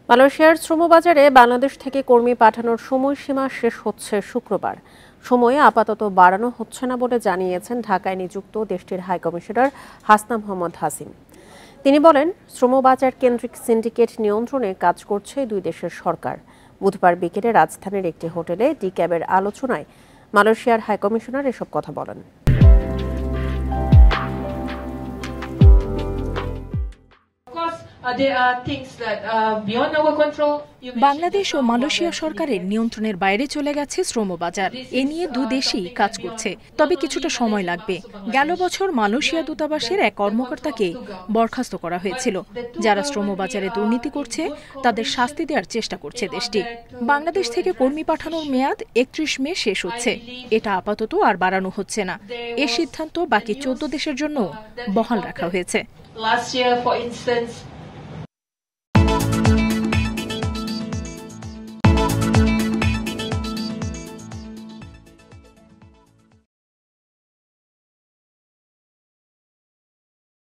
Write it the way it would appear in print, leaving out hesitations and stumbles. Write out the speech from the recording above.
মালয়েশিয়ার শ্রমবাজারে বাংলাদেশ থেকে কর্মী পাঠানোর সময়সীমা শেষ হচ্ছে শুক্রবার। সময় আপাতত বাড়ানো হচ্ছে না বলে জানিয়েছেন ঢাকায় নিযুক্ত দেশটির হাইকমিশনার হাসনা মোহাম্মদ হাসিম। তিনি বলেন, শ্রমবাজার কেন্দ্রিক সিন্ডিকেট নিয়ন্ত্রণে কাজ করছে দুই দেশের সরকার। বুধবার বিকেলে রাজধানীর একটি হোটেলে ডিক্যাবের আলোচনায় মালয়েশিয়ার হাইকমিশনার এসব কথা বলেন। বাংলাদেশ ও মালয়েশিয়া সরকারের নিয়ন্ত্রণের বাইরে চলে গেছে শ্রমবাজার। এ নিয়ে দুদেশই কাজ করছে, তবে কিছুটা সময় লাগবে। গেল বছর মালয়েশিয়া দূতাবাসের এক কর্মকর্তাকে বরখাস্ত করা হয়েছিল। যারা শ্রমবাজারে দুর্নীতি করছে তাদের শাস্তি দেওয়ার চেষ্টা করছে দেশটি। বাংলাদেশ থেকে কর্মী পাঠানোর মেয়াদ ৩১ মে শেষ হচ্ছে। এটা আপাতত আর বাড়ানো হচ্ছে না। এ সিদ্ধান্ত বাকি ১৪ দেশের জন্য বহাল রাখা হয়েছে।